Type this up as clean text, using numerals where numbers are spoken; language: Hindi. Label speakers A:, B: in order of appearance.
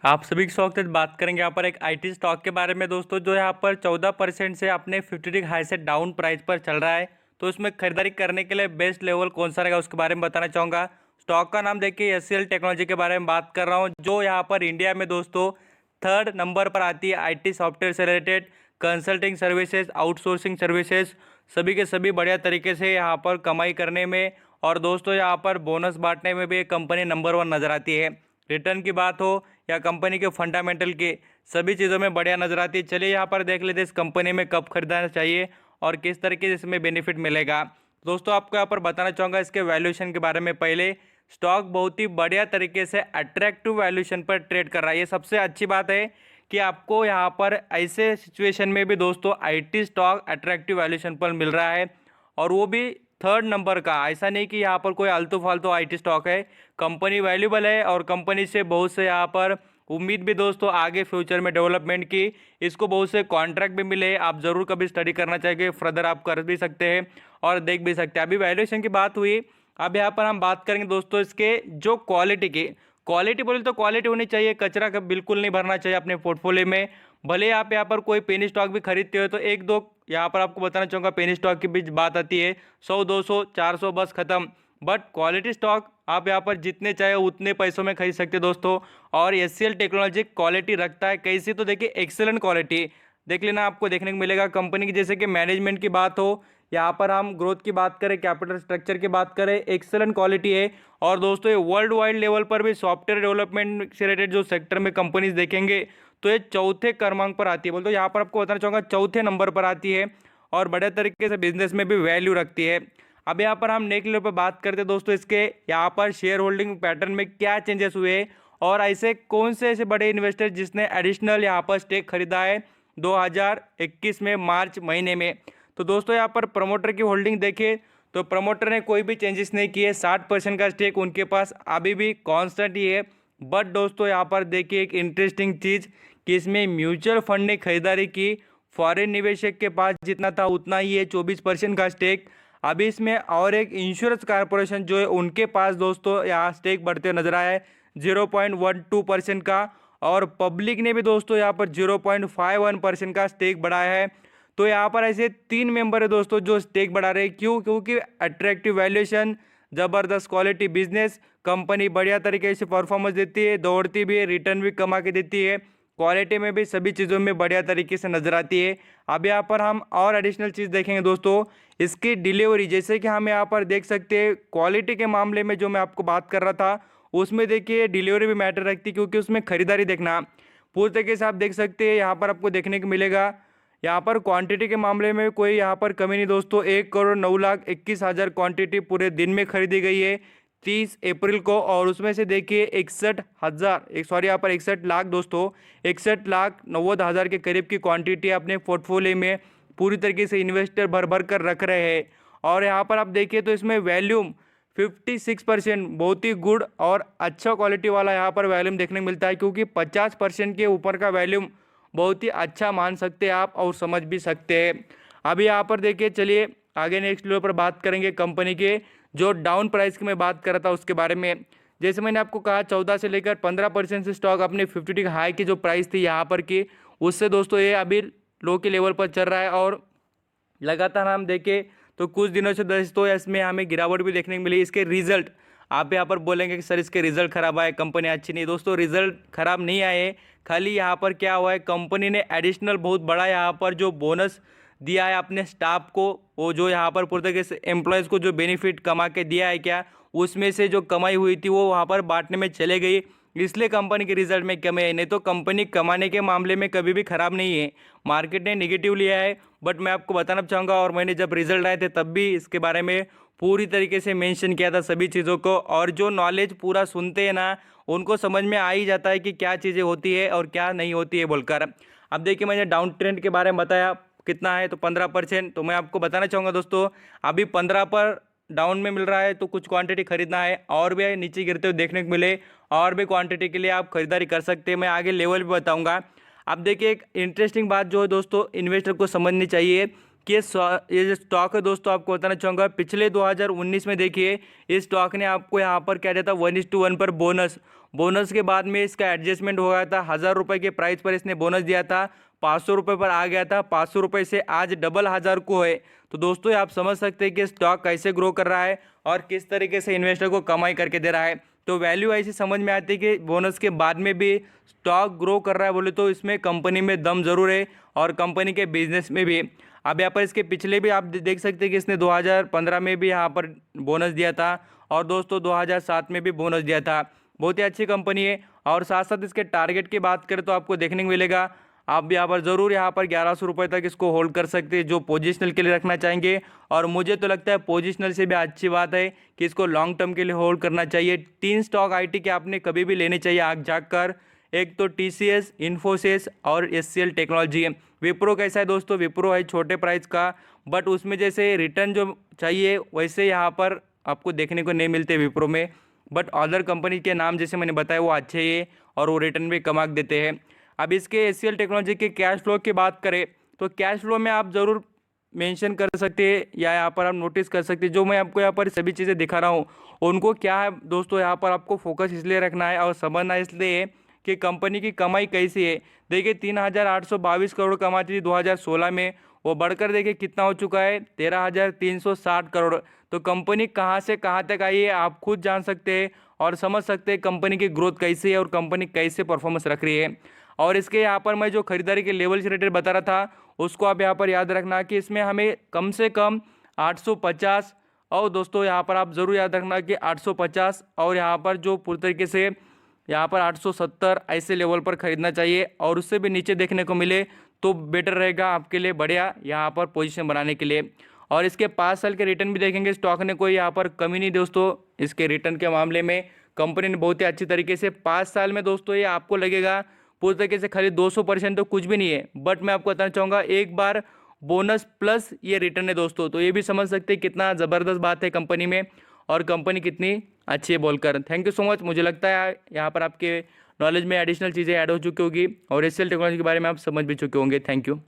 A: आप सभी के स्वागत है। बात करेंगे यहाँ पर एक आईटी स्टॉक के बारे में दोस्तों, जो यहाँ पर 14% से अपने 50 हाई से डाउन प्राइस पर चल रहा है। तो इसमें खरीदारी करने के लिए बेस्ट लेवल कौन सा रहेगा उसके बारे में बताना चाहूँगा। स्टॉक का नाम देखिए एचसीएल टेक्नोलॉजी के बारे में बात कर रहा हूँ, जो यहाँ पर इंडिया में दोस्तों थर्ड नंबर पर आती है आईटी सॉफ्टवेयर से related consulting services, outsourcing services, सभी के सभी बढ़िया तरीके से यहाँ पर कमाई करने में और दोस्तों यहाँ पर बोनस बांटने में भी एक कंपनी नंबर 1 नज़र आती है। रिटर्न की बात हो या कंपनी के फंडामेंटल के सभी चीज़ों में बढ़िया नजर आती है। चलिए यहाँ पर देख लेते हैं इस कंपनी में कब खरीदना चाहिए और किस तरीके से इसमें बेनिफिट मिलेगा। दोस्तों आपको यहाँ पर बताना चाहूँगा इसके वैल्यूएशन के बारे में। पहले स्टॉक बहुत ही बढ़िया तरीके से अट्रैक्टिव वैल्यूएशन पर ट्रेड कर रहा है। ये सबसे अच्छी बात है कि आपको यहाँ पर ऐसे सिचुएशन में भी दोस्तों आईटी स्टॉक अट्रैक्टिव वैल्यूएशन पर मिल रहा है, और वो भी थर्ड नंबर का। ऐसा नहीं कि यहाँ पर कोई आलतू फालतू आईटी स्टॉक है। कंपनी वैल्यूबल है और कंपनी से बहुत से यहाँ पर उम्मीद भी दोस्तों आगे फ्यूचर में डेवलपमेंट की। इसको बहुत से कॉन्ट्रैक्ट भी मिले। आप ज़रूर कभी स्टडी करना चाहिए, फर्दर आप कर भी सकते हैं और देख भी सकते हैं। अभी वैल्यूएशन की बात हुई, अब यहाँ पर हम बात करेंगे दोस्तों इसके जो क्वालिटी की। क्वालिटी बोले तो क्वालिटी होनी चाहिए, कचरा का बिल्कुल नहीं भरना चाहिए अपने पोर्टफोलियो में। भले आप यहाँ पर कोई पेनी स्टॉक भी खरीदते हो तो एक दो यहाँ पर आपको बताना चाहूँगा पेनी स्टॉक की भी बात आती है, 100 200 400 बस खत्म। बट क्वालिटी स्टॉक आप यहाँ पर जितने चाहे उतने पैसों में खरीद सकते हैं दोस्तों। और एचसीएल टेक्नोलॉजी क्वालिटी रखता है कैसी, तो देखिए एक्सेलेंट क्वालिटी देख लेना, आपको देखने को मिलेगा कंपनी की। जैसे कि मैनेजमेंट की बात हो, यहाँ पर हम ग्रोथ की बात करें, कैपिटल स्ट्रक्चर की बात करें, एक्सेलेंट क्वालिटी है। और दोस्तों ये वर्ल्ड वाइड लेवल पर भी सॉफ्टवेयर डेवलपमेंट से रिलेटेड जो सेक्टर में कंपनीज देखेंगे तो ये चौथे क्रमांक पर आती है। बोलते यहाँ पर आपको बताना चाहूँगा चौथे नंबर पर आती है और बड़े तरीके से बिजनेस में भी वैल्यू रखती है। अब यहाँ पर हम नेक्स्ट लेवल पर बात करते हैं दोस्तों इसके यहाँ पर शेयर होल्डिंग पैटर्न में क्या चेंजेस हुए और ऐसे कौन से ऐसे बड़े इन्वेस्टर जिसने एडिशनल यहाँ पर स्टेक खरीदा है 2021 में मार्च महीने में। तो दोस्तों यहाँ पर प्रमोटर की होल्डिंग देखें तो प्रमोटर ने कोई भी चेंजेस नहीं किए। 60% का स्टेक उनके पास अभी भी कांस्टेंट ही है। बट दोस्तों यहाँ पर देखिए एक इंटरेस्टिंग चीज़ कि इसमें म्यूचुअल फंड ने खरीदारी की। फॉरेन निवेशक के पास जितना था उतना ही है, 24% का स्टेक। अभी इसमें और एक इंश्योरेंस कॉर्पोरेशन जो है उनके पास दोस्तों यहाँ स्टेक बढ़ते नजर आया है 0.12% का। और पब्लिक ने भी दोस्तों यहाँ पर 0.51% का स्टेक बढ़ाया है। तो यहाँ पर ऐसे 3 मेंबर है दोस्तों जो स्टेक बढ़ा रहे हैं। क्यों? क्योंकि अट्रैक्टिव वैल्यूएशन, ज़बरदस्त क्वालिटी बिजनेस, कंपनी बढ़िया तरीके से परफॉर्मेंस देती है, दौड़ती भी है, रिटर्न भी कमा के देती है, क्वालिटी में भी सभी चीज़ों में बढ़िया तरीके से नजर आती है। अब यहाँ पर हम और एडिशनल चीज़ देखेंगे दोस्तों, इसकी डिलीवरी। जैसे कि हम यहाँ पर देख सकते हैं क्वालिटी के मामले में जो मैं आपको बात कर रहा था उसमें देखिए डिलीवरी भी मैटर रखती है, क्योंकि उसमें खरीदारी देखना पूरी तरीके से आप देख सकते हैं। यहाँ पर आपको देखने को मिलेगा यहाँ पर क्वांटिटी के मामले में कोई यहाँ पर कमी नहीं दोस्तों। 1,09,21,000 क्वांटिटी पूरे दिन में खरीदी गई है 30 अप्रैल को। और उसमें से देखिए 61,000 यहाँ पर 61 लाख दोस्तों, 61,90,000 के करीब की क्वांटिटी अपने पोर्टफोलियो में पूरी तरीके से इन्वेस्टर भर भर कर रख रहे हैं। और यहाँ पर आप देखिए तो इसमें वैल्यूम 56% बहुत ही गुड और अच्छा क्वालिटी वाला यहाँ पर वैल्यूम देखने को मिलता है, क्योंकि 50% के ऊपर का वैल्यूम बहुत ही अच्छा मान सकते हैं आप और समझ भी सकते हैं। अभी यहाँ पर देखिए, चलिए आगे नेक्स्ट लेवल पर बात करेंगे कंपनी के जो डाउन प्राइस की मैं बात कर रहा था उसके बारे में। जैसे मैंने आपको कहा 14 से लेकर 15% से स्टॉक अपने 50 हाई की जो प्राइस थी यहाँ पर की, उससे दोस्तों ये अभी लो के लेवल पर चल रहा है। और लगातार हम देखें तो कुछ दिनों से दोस्तों इसमें हमें गिरावट भी देखने को मिली। इसके रिजल्ट आप यहाँ पर बोलेंगे कि सर इसके रिजल्ट खराब आए, कंपनी अच्छी नहीं। दोस्तों रिजल्ट खराब नहीं आए, खाली यहाँ पर क्या हुआ है कंपनी ने एडिशनल बहुत बड़ा यहाँ पर जो बोनस दिया है अपने स्टाफ को, वो जो यहाँ पर पूरे तरीके से एम्प्लॉयज़ को जो बेनिफिट कमा के दिया है क्या, उसमें से जो कमाई हुई थी वो वहाँ पर बांटने में चले गई, इसलिए कंपनी के रिजल्ट में कमी आई। नहीं तो कंपनी कमाने के मामले में कभी भी खराब नहीं है। मार्केट ने निगेटिव लिया है, बट मैं आपको बताना चाहूँगा और मैंने जब रिजल्ट आए थे तब भी इसके बारे में पूरी तरीके से मेंशन किया था सभी चीज़ों को। और जो नॉलेज पूरा सुनते हैं ना उनको समझ में आ ही जाता है कि क्या चीज़ें होती है और क्या नहीं होती है बोलकर। अब देखिए मैंने डाउन ट्रेंड के बारे में बताया कितना है, तो 15%। तो मैं आपको बताना चाहूँगा दोस्तों अभी 15 पर डाउन में मिल रहा है, तो कुछ क्वांटिटी खरीदना है और भी नीचे गिरते हुए देखने को मिले और भी क्वांटिटी के लिए आप खरीदारी कर सकते हैं। मैं आगे लेवल भी बताऊंगा। अब देखिए एक इंटरेस्टिंग बात जो है दोस्तों इन्वेस्टर को समझनी चाहिए कि ये जो स्टॉक है दोस्तों, आपको बताना चाहूँगा पिछले 2019 में देखिए इस स्टॉक ने आपको यहाँ पर क्या दिया था, 1:1 पर बोनस के बाद में इसका एडजस्टमेंट हो गया था। 1000 रुपये के प्राइस पर इसने बोनस दिया था, 500 रुपये पर आ गया था। 500 रुपये से आज डबल 1000 को है। तो दोस्तों आप समझ सकते हैं कि स्टॉक कैसे ग्रो कर रहा है और किस तरीके से इन्वेस्टर को कमाई करके दे रहा है। तो वैल्यू ऐसी समझ में आती है कि बोनस के बाद में भी स्टॉक ग्रो कर रहा है बोले तो इसमें कंपनी में दम जरूर है और कंपनी के बिजनेस में भी। अब यहाँ पर इसके पिछले भी आप देख सकते हैं कि इसने 2015 में भी यहाँ पर बोनस दिया था और दोस्तों 2007 में भी बोनस दिया था। बहुत ही अच्छी कंपनी है। और साथ साथ इसके टारगेट की बात करें तो आपको देखने को मिलेगा, आप यहाँ पर ज़रूर यहाँ पर 1100 रुपये तक इसको होल्ड कर सकते हैं जो पोजिशनल के लिए रखना चाहेंगे। और मुझे तो लगता है पोजिशनल से भी अच्छी बात है कि इसको लॉन्ग टर्म के लिए होल्ड करना चाहिए। 3 स्टॉक आईटी के आपने कभी भी लेने चाहिए आग जाग कर। एक तो टीसीएस, इन्फोसिस और एचसीएल टेक्नोलॉजी है। विप्रो कैसा है दोस्तों, विप्रो है छोटे प्राइस का, बट उसमें जैसे रिटर्न जो चाहिए वैसे यहाँ पर आपको देखने को नहीं मिलते विप्रो में। बट अदर कंपनी के नाम जैसे मैंने बताया वो अच्छे ही और वो रिटर्न भी कमा देते हैं। अब इसके एचसीएल टेक्नोलॉजी के कैश फ्लो की बात करें तो कैश फ्लो में आप ज़रूर मेंशन कर सकते हैं या यहाँ पर आप नोटिस कर सकते हैं। जो मैं आपको यहाँ पर सभी चीज़ें दिखा रहा हूँ उनको क्या है दोस्तों, यहाँ पर आपको फोकस इसलिए रखना है और समझना इसलिए कि कंपनी की कमाई कैसी है। देखिए 3822 करोड़ कमाती थी 2016 में, वो बढ़कर देखिए कितना हो चुका है 13360 करोड़। तो कंपनी कहाँ से कहाँ तक आई है आप खुद जान सकते हैं और समझ सकते हैं कंपनी की ग्रोथ कैसी है और कंपनी कैसे परफॉर्मेंस रख रही है। और इसके यहाँ पर मैं जो खरीदारी के लेवल से रिलेटेड बता रहा था उसको आप यहाँ पर याद रखना कि इसमें हमें कम से कम 850, और दोस्तों यहाँ पर आप ज़रूर याद रखना कि 850 और यहाँ पर जो पूरी तरीके से यहाँ पर 870 ऐसे लेवल पर ख़रीदना चाहिए। और उससे भी नीचे देखने को मिले तो बेटर रहेगा आपके लिए, बढ़िया यहाँ पर पोजीशन बनाने के लिए। और इसके 5 साल के रिटर्न भी देखेंगे, स्टॉक ने कोई यहाँ पर कमी नहीं दोस्तों। इसके रिटर्न के मामले में कंपनी ने बहुत ही अच्छी तरीके से 5 साल में दोस्तों, ये आपको लगेगा पूरी तरीके से खाली 200% तो कुछ भी नहीं है, बट मैं आपको बताना चाहूँगा एक बार बोनस प्लस ये रिटर्न है दोस्तों। तो ये भी समझ सकते हैं कितना ज़बरदस्त बात है कंपनी में और कंपनी कितनी अच्छी है बोलकर। Thank you so much. मुझे लगता है यहाँ पर आपके नॉलेज में एडिशनल चीज़ें ऐड हो चुकी होगी और एचसीएल टेक्नोलॉजी के बारे में आप समझ भी चुके होंगे। Thank you.